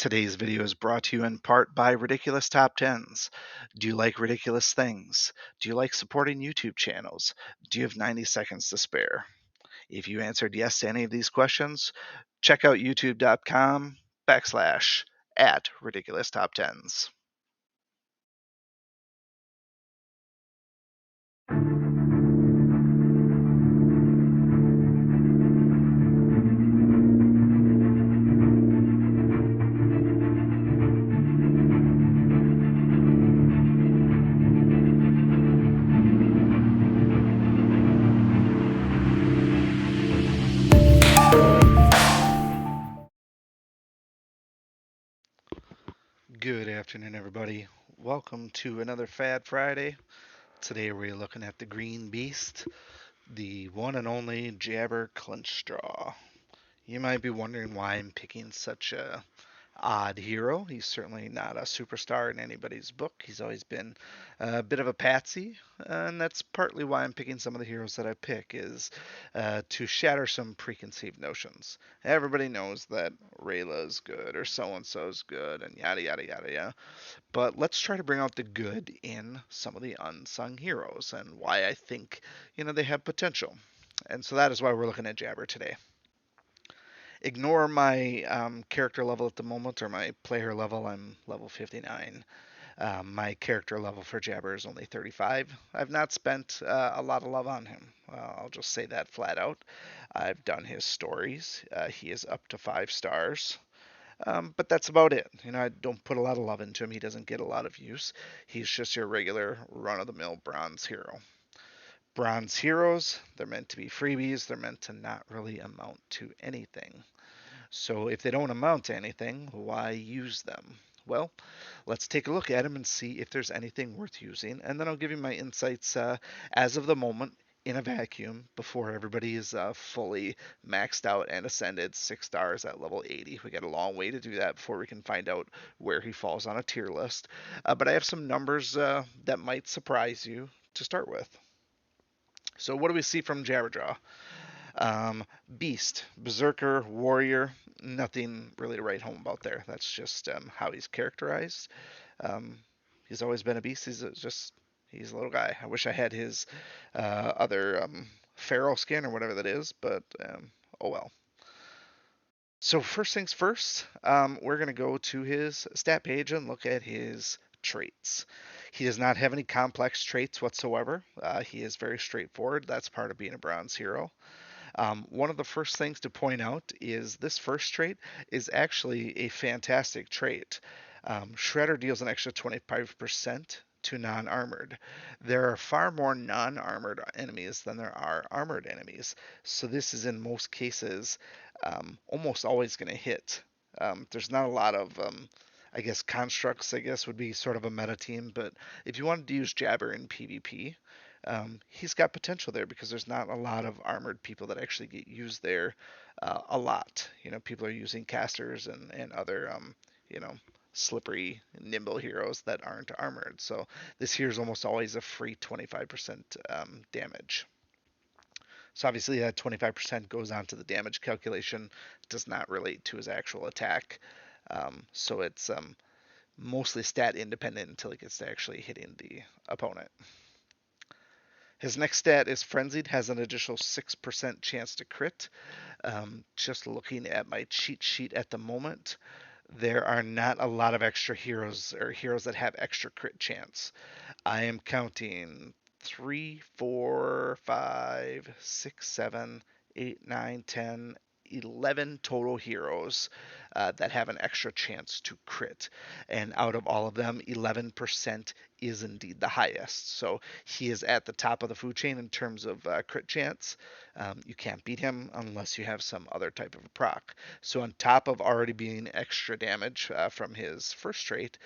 Today's video is brought to you in part by Ridiculous Top 10s. Do you like ridiculous things? Do you like supporting YouTube channels? Do you have 90 seconds to spare? If you answered yes to any of these questions, check out youtube.com/at Ridiculous Top 10s. Good afternoon, everybody. Welcome to another Fad Friday. Today we're looking at the Green Beast, the one and only Jabber Clinchjaw. You might be wondering why I'm picking such a odd hero. He's certainly not a superstar in anybody's book. He's always been a bit of a patsy, and that's partly why I'm picking some of the heroes that I pick is to shatter some preconceived notions. Everybody knows that Rayla's good or so and so's good and yada yada yada yada. But let's try to bring out the good in some of the unsung heroes and why I think they have potential. And so that is why we're looking at Jabber today. Ignore my character level at the moment or my player level. I'm level 59. My character level for Jabber is only 35. I've not spent a lot of love on him. I'll just say that flat out. I've done his stories. He is up to 5 stars. But that's about it. I don't put a lot of love into him. He doesn't get a lot of use. He's just your regular run-of-the-mill bronze hero. Bronze heroes, they're meant to be freebies. They're meant to not really amount to anything. So if they don't amount to anything, why use them? Well, let's take a look at them and see if there's anything worth using, and then I'll give you my insights as of the moment in a vacuum before everybody is fully maxed out and ascended 6 stars at level 80. We got a long way to do that before we can find out where he falls on a tier list. But I have some numbers that might surprise you to start with. So what do we see from Jabberjaw? Beast, Berserker, Warrior, nothing really to write home about there. That's just how he's characterized. Um, he's always been a beast. He's a little guy. I wish I had his other feral skin or whatever that is, but oh well. So first things first, we're going to go to his stat page and look at his traits. He does not have any complex traits whatsoever. He is very straightforward. That's part of being a bronze hero. One of the first things to point out is this first trait is actually a fantastic trait. Shredder deals an extra 25% to non-armored. There are far more non-armored enemies than there are armored enemies. So this is in most cases almost always going to hit. There's not a lot of I guess constructs, I guess, would be sort of a meta team, but if you wanted to use Jabber in PvP, he's got potential there because there's not a lot of armored people that actually get used there a lot. People are using casters and other, you know, slippery, nimble heroes that aren't armored. So this here is almost always a free 25% damage. So obviously that 25% goes on to the damage calculation, does not relate to his actual attack. So it's mostly stat independent until it gets to actually hitting the opponent. His next stat is Frenzied, has an additional 6% chance to crit. Just looking at my cheat sheet at the moment, there are not a lot of extra heroes or heroes that have extra crit chance. I am counting 3, 4, 5, 6, 7, 8, 9, 10, 11 total heroes that have an extra chance to crit. And out of all of them, 11% is indeed the highest. So he is at the top of the food chain in terms of crit chance. You can't beat him unless you have some other type of a proc. So on top of already being extra damage from his first trait,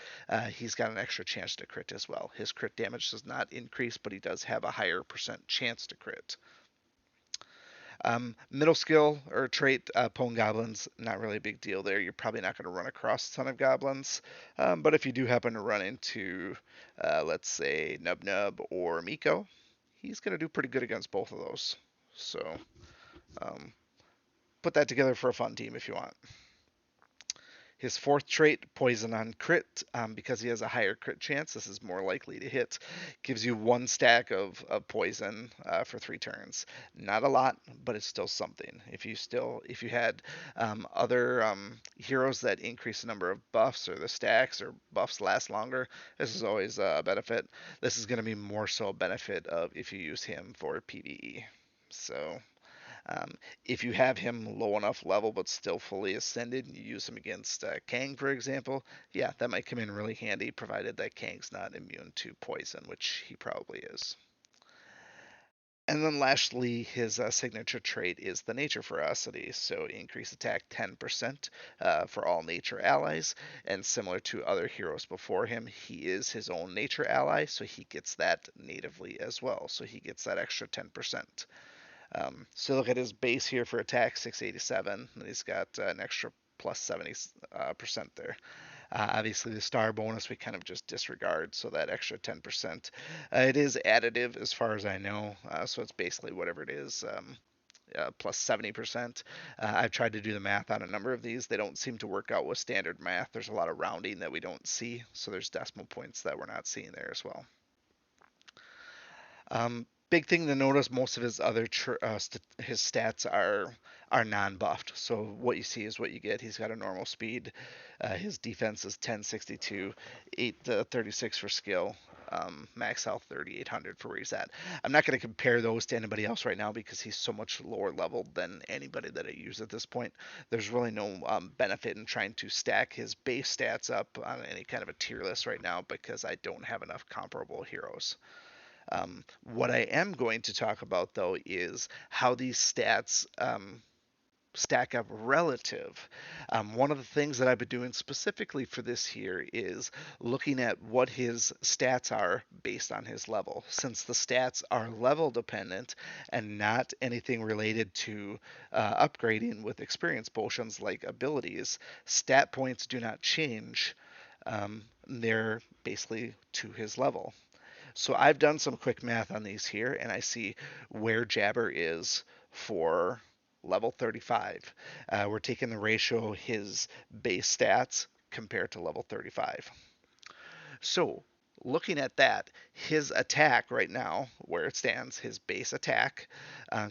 he's got an extra chance to crit as well. His crit damage does not increase, but he does have a higher percent chance to crit. Middle skill or trait, Pwn Goblins, not really a big deal there. You're probably not going to run across a ton of goblins. But if you do happen to run into, let's say, Nub Nub or Miko, he's going to do pretty good against both of those. So put that together for a fun team if you want. His fourth trait, poison on crit, because he has a higher crit chance. This is more likely to hit. Gives you one stack of poison for 3 turns. Not a lot, but it's still something. If you had other heroes that increase the number of buffs or the stacks or buffs last longer, this is always a benefit. This is going to be more so a benefit of if you use him for PvE. So um, if you have him low enough level but still fully ascended, and you use him against Kang, for example, yeah, that might come in really handy, provided that Kang's not immune to poison, which he probably is. And then lastly, his signature trait is the nature ferocity. So increase attack 10% for all nature allies. And similar to other heroes before him, he is his own nature ally, so he gets that natively as well. So he gets that extra 10%. So look at his base here for attack, 687. And he's got an extra plus 70% there. Obviously, the star bonus we kind of just disregard, so that extra 10%. It is additive as far as I know, so it's basically whatever it is. Plus 70%. I've tried to do the math on a number of these. They don't seem to work out with standard math. There's a lot of rounding that we don't see, so there's decimal points that we're not seeing there as well. Big thing to notice: most of his other his stats are non-buffed. So what you see is what you get. He's got a normal speed. His defense is 1062, 836 for skill. Max health 3800 for where he's at. I'm not going to compare those to anybody else right now because he's so much lower level than anybody that I use at this point. There's really no benefit in trying to stack his base stats up on any kind of a tier list right now because I don't have enough comparable heroes. What I am going to talk about, though, is how these stats stack up relative. One of the things that I've been doing specifically for this here is looking at what his stats are based on his level. Since the stats are level dependent and not anything related to upgrading with experience potions like abilities, stat points do not change. They're basically to his level. So I've done some quick math on these here, and I see where Jabber is for level 35. We're taking the ratio his base stats compared to level 35. So looking at that, his attack right now, where it stands, his base attack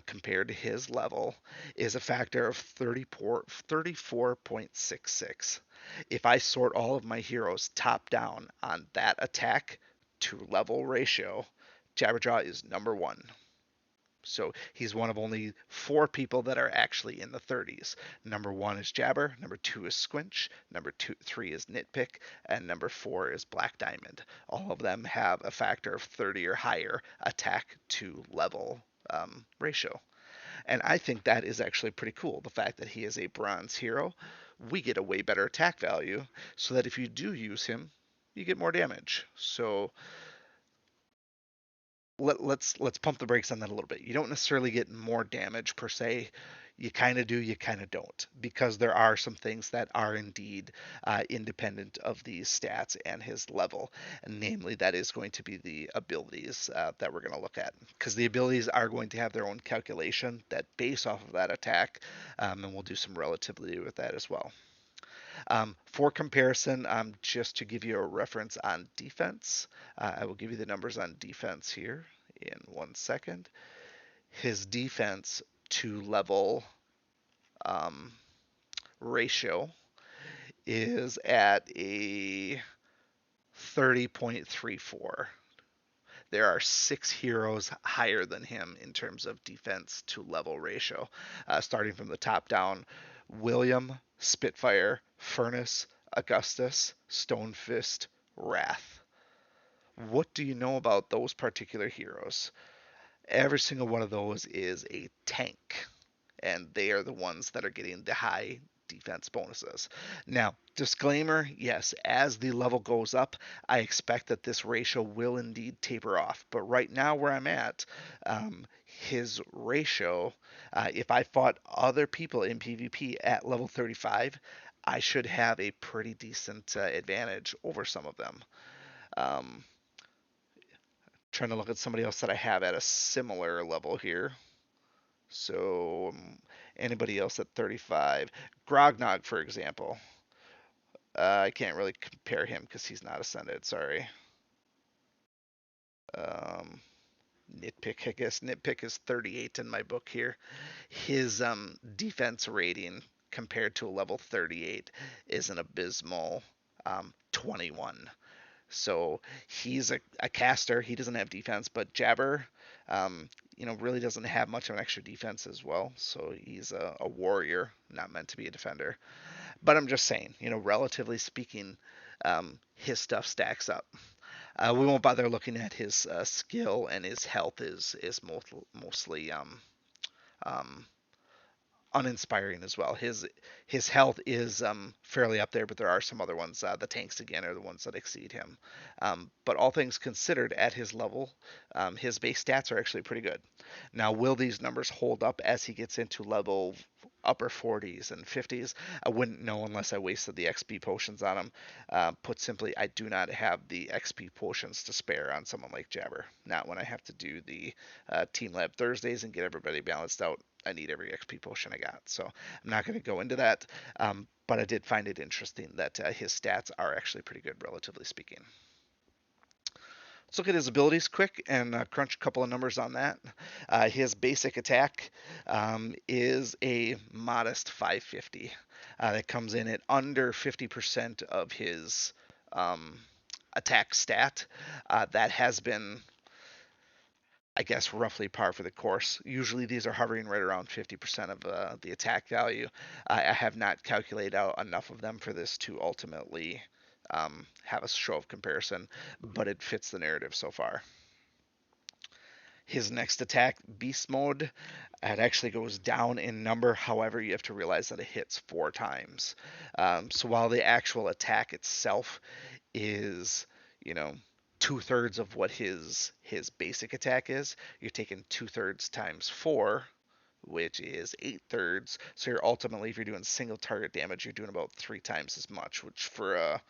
compared to his level is a factor of 34.66. If I sort all of my heroes top down on that attack to level ratio, Jabberjaw is number one. So he's one of only 4 people that are actually in the 30s. Number 1 is Jabber, number 2 is Squinch, number 3 is Nitpick, and number 4 is Black Diamond. All of them have a factor of 30 or higher attack to level ratio. And I think that is actually pretty cool. The fact that he is a bronze hero, we get a way better attack value, so that if you do use him, you get more damage. So let's pump the brakes on that a little bit. You don't necessarily get more damage per se. You kind of do, you kind of don't, because there are some things that are indeed independent of these stats and his level, and namely that is going to be the abilities that we're going to look at, because the abilities are going to have their own calculation that base off of that attack, and we'll do some relativity with that as well. For comparison, just to give you a reference on defense, I will give you the numbers on defense here in 1 second. His defense to level um, ratio is at a 30.34. There are 6 heroes higher than him in terms of defense to level ratio. Starting from the top down: William, Spitfire, Furnace, Augustus, Stonefist, Wrath. What do you know about those particular heroes? Every single one of those is a tank, and they are the ones that are getting the high defense bonuses. Now, disclaimer: yes, as the level goes up, I expect that this ratio will indeed taper off. But right now, where I'm at, his ratio, if I fought other people in PvP at level 35, I should have a pretty decent advantage over some of them. Um, Trying to look at somebody else that I have at a similar level here. So anybody else at 35? Grognog, for example. I can't really compare him because he's not ascended. Sorry. Um, Nitpick, I guess. Nitpick is 38 in my book here. His defense rating compared to a level 38 is an abysmal 21. So he's a caster. He doesn't have defense, but Jabber, really doesn't have much of an extra defense as well. So he's a warrior, not meant to be a defender. But I'm just saying, relatively speaking, his stuff stacks up. We won't bother looking at his skill, and his health is mostly um, uninspiring as well. His health is fairly up there, but there are some other ones. The tanks again are the ones that exceed him. But all things considered, at his level, his base stats are actually pretty good. Now, will these numbers hold up as he gets into level upper 40s and 50s? I wouldn't know unless I wasted the XP potions on him. Put simply, I do not have the XP potions to spare on someone like Jabber. Not when I have to do the Team Lab Thursdays and get everybody balanced out. I need every XP potion I got. So I'm not going to go into that. But I did find it interesting that his stats are actually pretty good, relatively speaking. Let's look at his abilities quick and crunch a couple of numbers on that. His basic attack is a modest 550. That comes in at under 50% of his um, attack stat. That has been, I guess, roughly par for the course. Usually these are hovering right around 50% of the attack value. I have not calculated out enough of them for this to ultimately have a show of comparison, but it fits the narrative so far. His next attack, Beast Mode, it actually goes down in number. However, you have to realize that it hits 4 times. So while the actual attack itself is, you know, 2/3 of what his basic attack is, you're taking 2/3 times 4, which is 8/3. So you're ultimately, if you're doing single target damage, you're doing about 3 times as much, which for a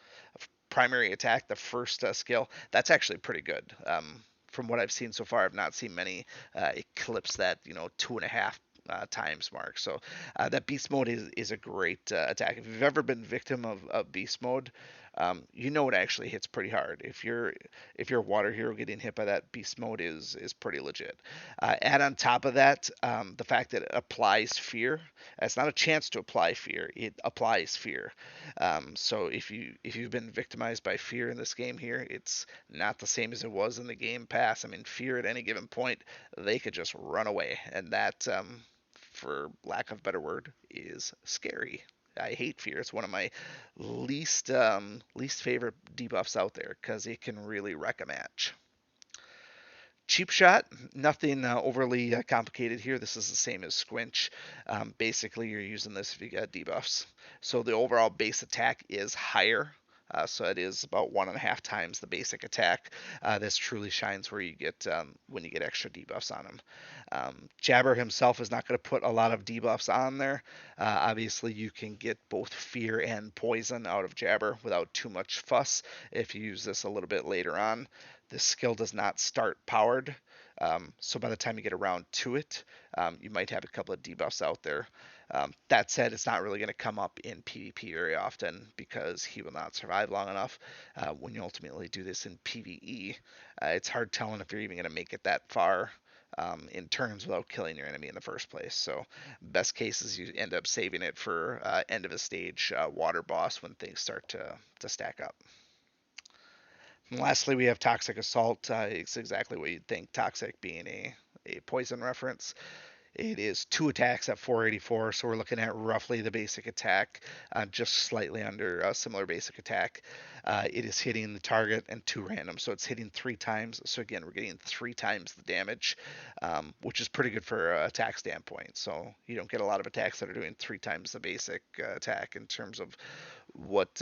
primary attack, the first skill, that's actually pretty good. From what I've seen so far, I've not seen many eclipse that 2.5 times mark. So that beast mode is a great attack. If you've ever been victim of beast mode, you know it actually hits pretty hard. If you're a water hero, getting hit by that beast mode is pretty legit. Add on top of that the fact that it applies fear. It's not a chance to apply fear; it applies fear. So if you've been victimized by fear in this game here, it's not the same as it was in the game past. I mean, fear at any given point, they could just run away, and that, for lack of a better word, is scary. I hate fear. It's one of my least favorite debuffs out there because it can really wreck a match. Cheap shot, nothing overly complicated here. This is the same as Squinch. Basically, you're using this if you got debuffs. So the overall base attack is higher. So it is about 1.5 times the basic attack. This truly shines where you get when you get extra debuffs on him. Jabber himself is not going to put a lot of debuffs on there. Obviously, you can get both fear and poison out of Jabber without too much fuss if you use this a little bit later on. This skill does not start powered, so by the time you get around to it, you might have a couple of debuffs out there. That said, it's not really going to come up in PvP very often because he will not survive long enough. When you ultimately do this in PvE, it's hard telling if you're even going to make it that far in turns without killing your enemy in the first place. So, best case is you end up saving it for end of a stage water boss when things start to stack up. And lastly, we have Toxic Assault. It's exactly what you'd think, Toxic being a poison reference. It is 2 attacks at 484, so we're looking at roughly the basic attack, just slightly under a similar basic attack. It is hitting the target and 2 random, so it's hitting 3 times. So again, we're getting 3 times the damage, which is pretty good for an attack standpoint. So you don't get a lot of attacks that are doing 3 times the basic attack in terms of what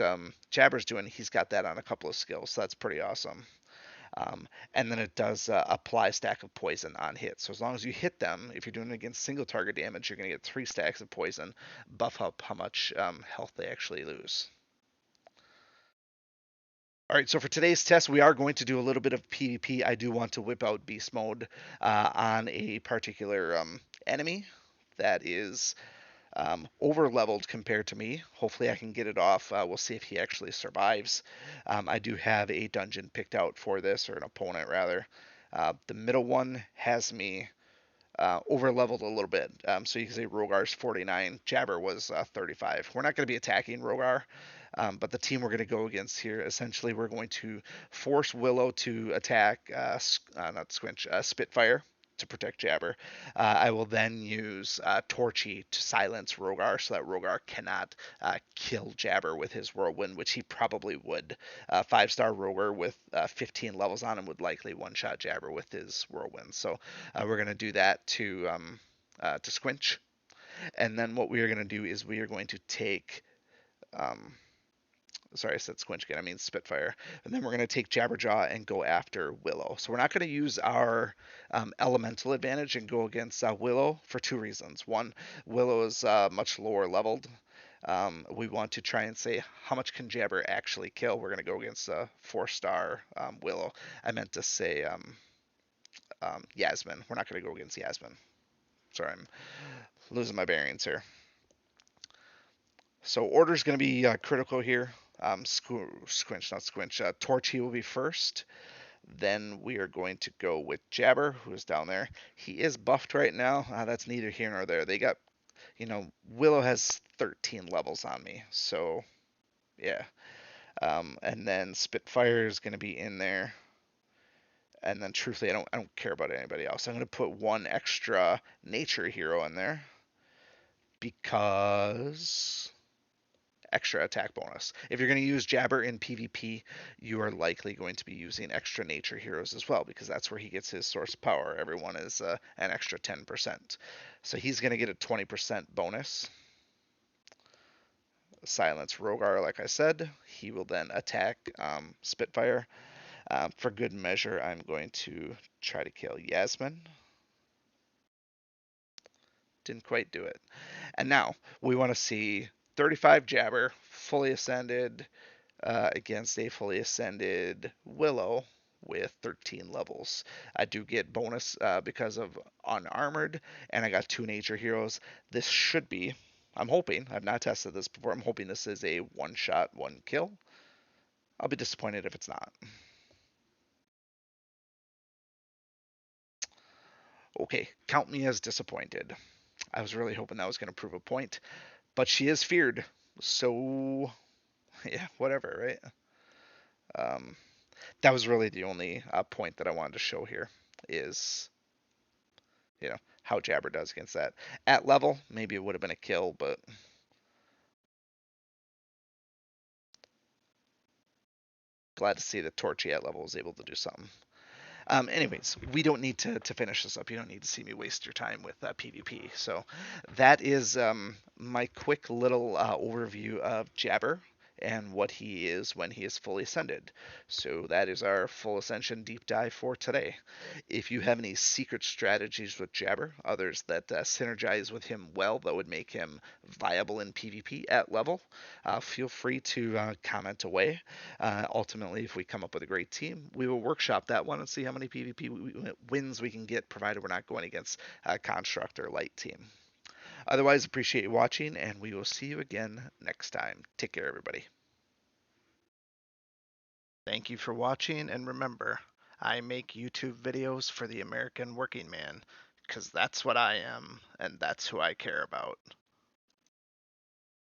Jabber's doing. He's got that on a couple of skills, so that's pretty awesome. And then it does apply stack of poison on hits. So as long as you hit them, if you're doing it against single target damage, you're going to get 3 stacks of poison. Buff up how much health they actually lose. All right, so for today's test, we are going to do a little bit of PvP. I do want to whip out beast mode on a particular enemy that is over leveled compared to me. Hopefully, I can get it off. We'll see if he actually survives. I do have a dungeon picked out for this, or an opponent rather. The middle one has me over leveled a little bit. So you can say Rogar's 49, Jabber was 35. We're not going to be attacking Rogar, but the team we're going to go against here, essentially, we're going to force Willow to attack, not Squinch, Spitfire to protect Jabber. I will then use Torchy to silence Rogar so that Rogar cannot kill Jabber with his Whirlwind, which he probably would. 5-star Rogar with 15 levels on him would likely one-shot Jabber with his Whirlwind. So we're going to do that to Squinch. And then what we are going to do is we are going to take um, sorry, I said Squinch again. I mean Spitfire. And then we're going to take Jabberjaw and go after Willow. So we're not going to use our elemental advantage and go against Willow for two reasons. One, Willow is much lower leveled. We want to try and say how much can Jabber actually kill. We're going to go against a 4-star Willow. I meant to say Yasmin. We're not going to go against Yasmin. Sorry, I'm losing my bearings here. So order is going to be critical here. Squinch, not Squinch. Torchy will be first. Then we are going to go with Jabber, who is down there. He is buffed right now. That's neither here nor there. They got, Willow has 13 levels on me. So, yeah. And then Spitfire is going to be in there. And then, truthfully, I don't care about anybody else. I'm going to put one extra nature hero in there because extra attack bonus. If you're going to use Jabber in PvP, you are likely going to be using extra nature heroes as well, because that's where he gets his source of power. Everyone is an extra 10%. So he's going to get a 20% bonus. Silence Rogar, like I said. He will then attack Spitfire. For good measure, I'm going to try to kill Yasmin. Didn't quite do it. And now we want to see 35 Jabber, fully ascended, against a fully ascended Willow with 13 levels. I do get bonus because of unarmored, and I got 2 nature heroes. This should be, I'm hoping, I've not tested this before, I'm hoping this is a one-shot, one-kill. I'll be disappointed if it's not. Okay, count me as disappointed. I was really hoping that was going to prove a point, but she is feared, so yeah, whatever, right? Um, that was really the only point that I wanted to show here is how Jabber does against that. At level, maybe it would have been a kill, but glad to see that Torchy at level was able to do something. Anyways, we don't need to finish this up. You don't need to see me waste your time with PvP. So that is my quick little overview of Jabber and what he is when he is fully ascended. So that is our full ascension deep dive for today. If you have any secret strategies with Jabber, others that synergize with him well, that would make him viable in PvP at level, feel free to comment away. Ultimately, if we come up with a great team, we will workshop that one and see how many PvP wins we can get, provided we're not going against a Construct or Light team. Otherwise, appreciate you watching, and we will see you again next time. Take care, everybody. Thank you for watching, and remember, I make YouTube videos for the American working man, because that's what I am, and that's who I care about.